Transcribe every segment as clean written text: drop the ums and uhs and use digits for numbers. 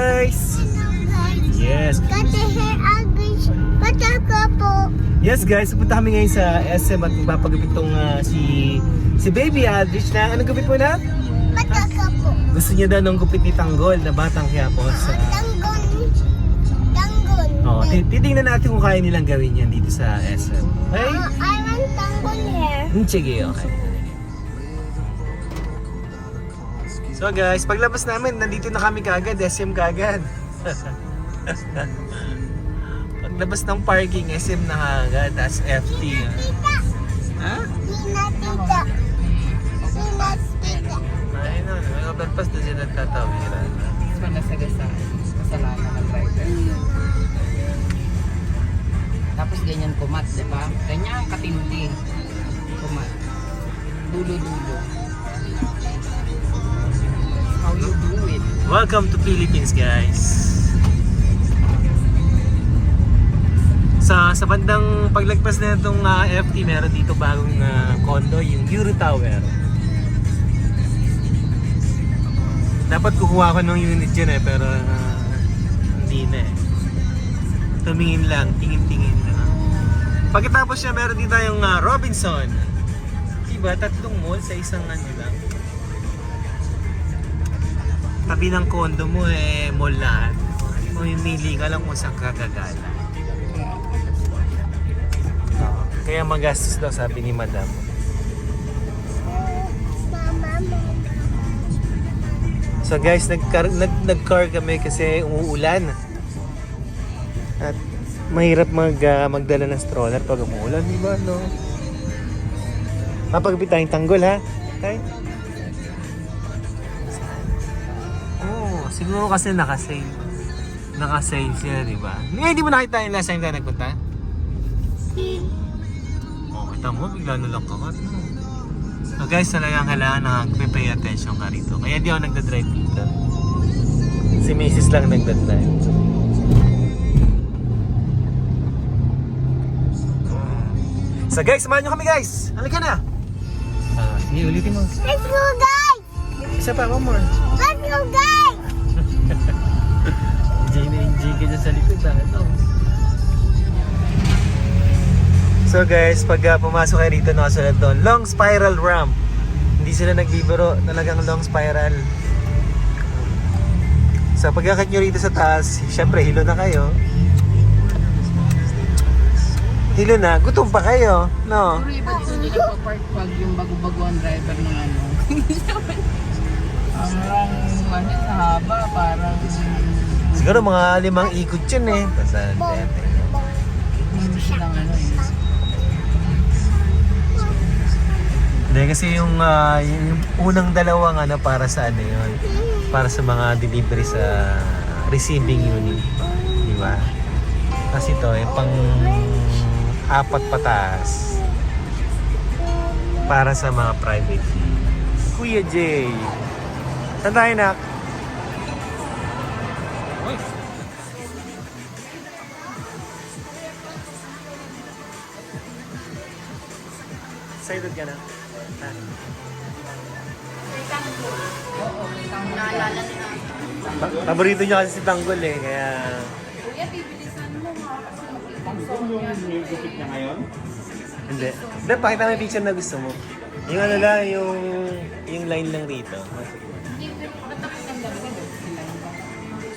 guys! Yes. Yes guys, pupunta kami ngayon sa SM at magpapagupit tong si Baby Aldrich na anong gupit mo na? Gusto niya daw ng gupit ni Tanggol na batang Quiapo sa... Oh, titingnan natin kung kaya nilang gawin yan dito sa SM. Okay? I want Tanggol hair. Sige, okay. So guys, paglabas namin, nandito na kami kaagad, SM kaagad. Paglabas ng parking, SM na kaagad, as FT. Ha? Tita. Ay no, may overpass na sila tatawiran. Mas manasagasaan. Kasalanan ng driver. Tapos ganyan kumat, di ba? Ganyan katindi. Kumat. Dulo-dulo. How you do it? Welcome to Philippines guys. Sa bandang paglagpas na itong FT, meron dito bagong condo, yung Euro Tower. Dapat kukuha ko ng unit dyan pero hindi na eh. Tumingin lang, tingin-tingin lang. Pagkatapos siya, meron dito tayong Robinson. Diba? 3 mall sa isang ano lang. Tabi ng condo mo mall lahat. Mamimili ka lang kung saan kakagala. Kaya magastos daw, sabi ni Madam. So guys, nag-car kami kasi umuulan. At mahirap magdala ng stroller pag umuulan, di ba, no? Mapagupit tayong Tanggol, ha? Okay? Oh, siguro kasi naka-sale. Naka-sale siya, di ba? Hindi mo nakita yung last time tayo nagpunta? Oh, kita mo, bigla na lang kakat. So guys, talagang kailangan nag-pay attention ka rito. Kaya di ako nagdadrive dito. Si Mrs. lang nagdadrive. So guys, samahan nyo kami guys! Halika na! Sige, ulitin mo. Let's go guys! Isa pa, one more. Let's go guys! Enjoy na enjoy ka dyan sa likod ha. So guys, pag pumasok kayo rito, nakasalat doon, long spiral ramp. Hindi sila nagbibiro, talagang long spiral. So pagkakit nyo rito sa taas, syempre hilo na kayo. Hilo na, gutom pa kayo, no? Pero iba dito nila pa-park pag yung bago-baguan driver ng ano. Parang sa haba, parang... Siguro mga 5 ikot yun eh. Pasan, Hindi silang ano eh. Hindi kasi yung unang dalawang para sa ano yun, para sa mga delivery sa receiving unit, di ba? Kasi ito pang 4 pataas para sa mga private. Kuya Jay, saan tayo nak? Excited ka na? Naalala nila. Paborito niya kasi si Tanggol kaya... Kuya, bibilisan mo nga kasi Gupit na ngayon? Hindi. Hindi, pakita mo yung picture na gusto mo. Yung ano lang, yung line lang rito.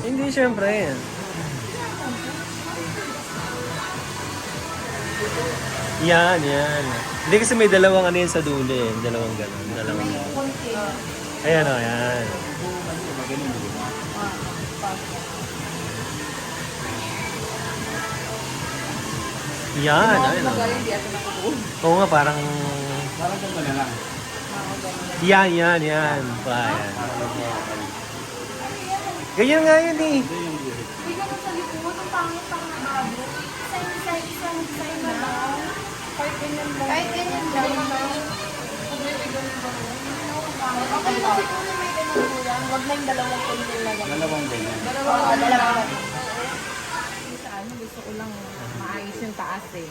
Hindi, syempre. Yan. Hindi kasi may dalawang ano yan sa dulo eh. Dalawang gano'n. Dalawang gano'n. Ayan o, yan. Yan, ayun o. Oo nga, parang... Parang ganda na lang. Yan. Pa, yan. Ganyan nga yun eh. Hindi ka sa likod, ang pangit-pangit na babo. Isang design na lang. Kahit ganyan lang. Okay lang siguro may ganun po yan. Huwag na yung dalawang kuntil na ganun. Dalawang ganyan. Dalawang. sa ano, gusto ko lang maayos yung taas eh.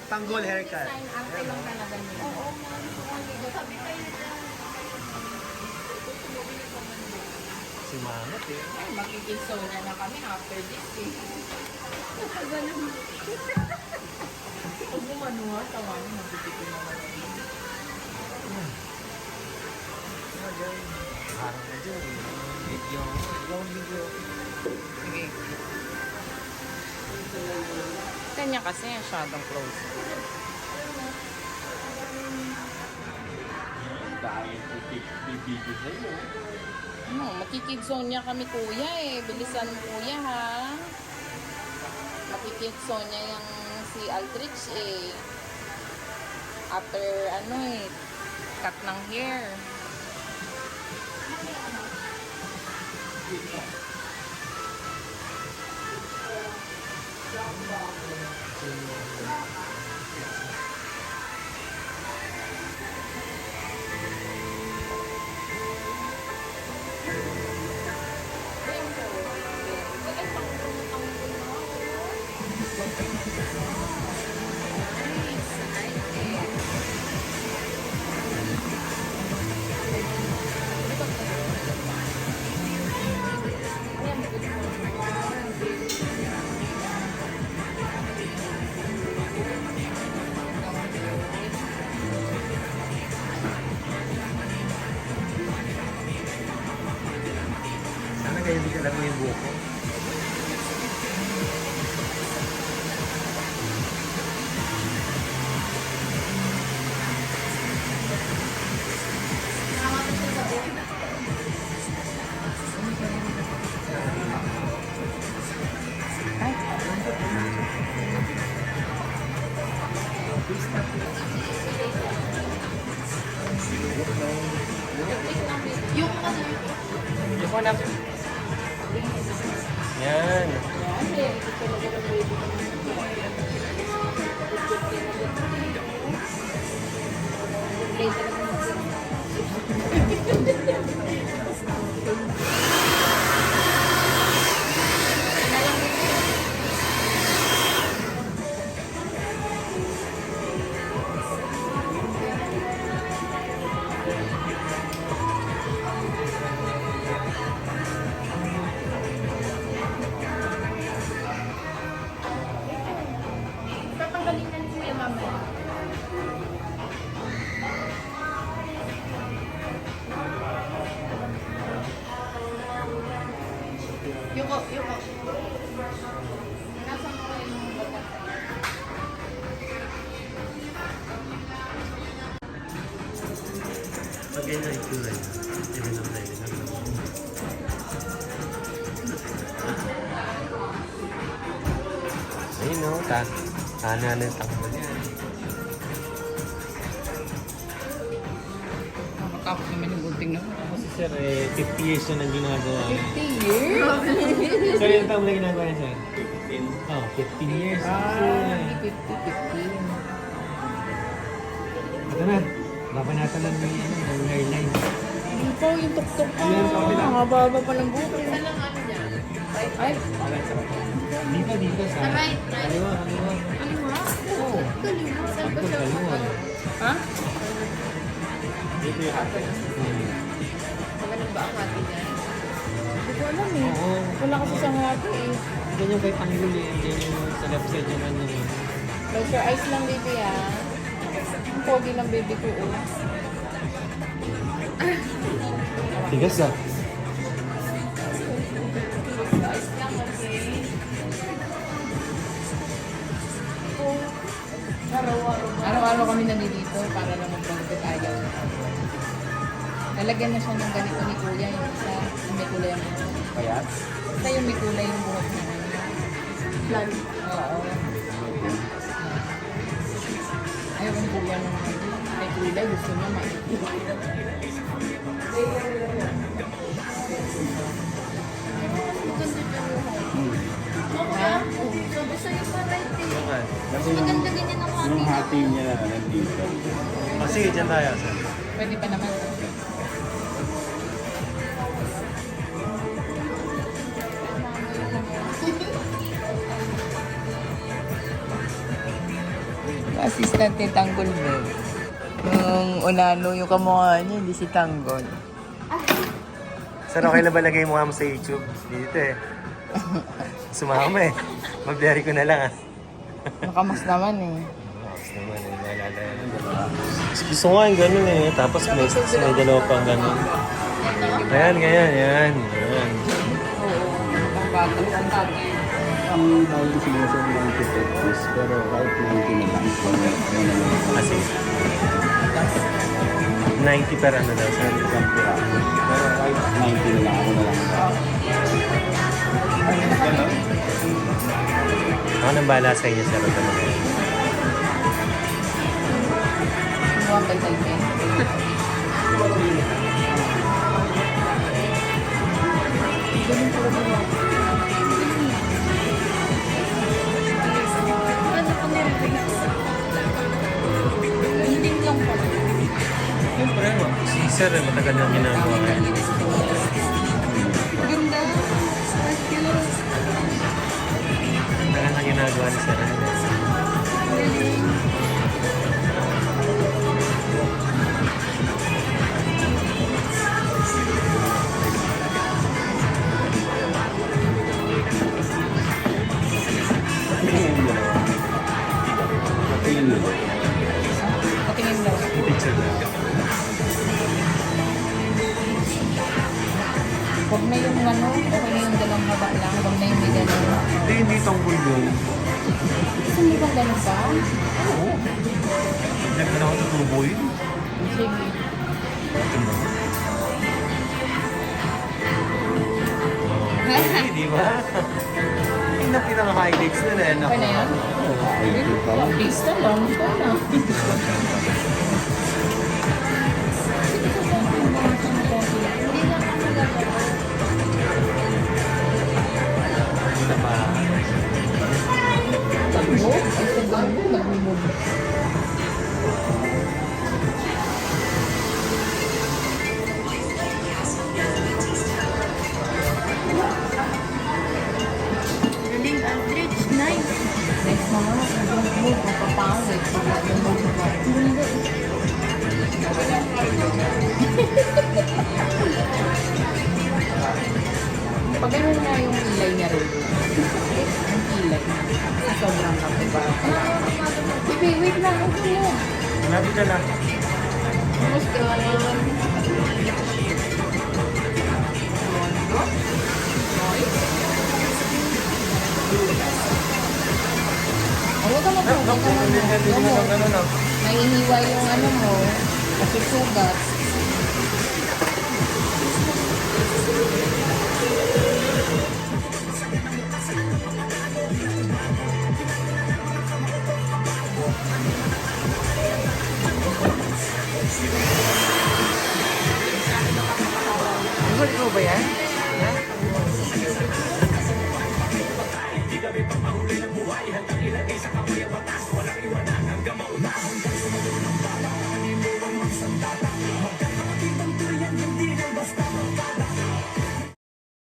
Tanggol haircut. Arte lang talaga nila. Oo, sabi kayo dyan. Simangat eh. Ay, makikilsonya na kami after this eh. Pag bumano nga, tawanan, magtitipin naman. Parang na dyan eh. Video. Video. Sige. Kanya kasi masyadong close. Dahil bibigyo sa'yo. Ano, makikidsonya kami kuya eh. Bilisan mo kuya ha. Makikidsonya yung si Aldrich eh. After ano eh, cut ng hair. Sana kaya hindi ka lang yung buko. Yung ko na. Yan. Tatanggalin na ni Kuya mamaya. Yuko. Nasaan mo yung bagat? Pag ganyan na itsura niya, hindi naman tayo ginagawa. Ayun o, kanan ng takbo niya. Nakakapos naman yung gunting na. Kasi sir, 50 years na nang ginagawa. 50 years? Sir, yung taong na ginagawa niya sir? 15. Oh, 15 years. Hindi 50. Ito na, babanatan lang ng hairline. Hindi po yung tuktok pa. Ayan, sa kabila. Ang haba pa ng buhok. Saan lang ano niya? Ay, Dito sa... Right. Kaliwa. Ano nga? Oo. Kaliwa. Saan ba siya? Kaliwa. ha? Dito yung hati. Magaling ba ang hati niya? Hindi ko alam eh. Oo. Wala kasi sa hati eh. Ganyan kay Tanggol eh. Ganyan yung sa left side yung ano yun. Close your eyes lang, baby ah. Ang pogi lang, baby ko oh. Tigas ah. Araw-araw kami nandito para lang mag-vlog tayo. Lalagyan na siya ng ganito ni Kuya, yung isa, yung may kulay ang buhok. Payat? Basta yung may kulay yung buhok niya. Plan. Oo. Ayaw ko ni Kuya ng may kulay, gusto niya maikli. Maganda dyan yung Kuya, sabi sa'yo pa right eh. Bakit? Kasi Maganda ganyan ang hati yung niya. hati niya nandito. Oh, sige, dyan tayo sir. Pwede pa naman. Assistant ni Tanggol Bel. Yung unano yung kamukha niya, hindi si Tanggol. Sir, okay na ba lagay mo mo sa YouTube? Dito eh. Sumama eh. Mabiari ko na lang ah. Nakamas naman eh. Tapos naman eh, maalala yan. Gusto ko nga yung ganun eh. Tapos may dalawa pang ganun. Ayan, ganyan, yan. Yan. Oo. Ang bago. Ang bago. Ang bawal ko siguro sa 90 pesos, pero kahit 90 na lang. Kasi 90 per ano daw, sir. Isang piraso. Pero kahit 90 na lang, ako na lang. Ganun? Ako nang bahala sa inyo, sir. Ito na yan. Sinuha pa yung Ano ko nire-raise? Hindi lang po. Siyempre, si sir, matagal na ginagawa kayo. Ganda. Thank you. Matagal na ginagawa ni sir. Patingin mo. Patingin daw. Picture na. Huwag na yung ano, okay na yung dalawang haba lang. Huwag na yung may gano'n. Hindi tungkol yun. Gusto mo bang gano'n pa? Oo. Hindi na ako tutubo yun. Sige. Okay, di ba? Yung na pinaka-highlights na rin. Okay na yan? Pista lang. Ito na. Ano pa? Tagbo? Ay, sa tagbo. Nagmumog. Galing, Aldrich. Nice. Next mga, nagmumog. Mapapangit. Nagmumog ba? Pag ganun nga yung kilay niya rin. Yung kilay. Sobrang kapal. Baby, wait lang. Okay lang. Malapit na lang. Almost gone. Huwag ka mag-huwag ka mag-huwag. May iniwa yung ano mo, kasi sugat.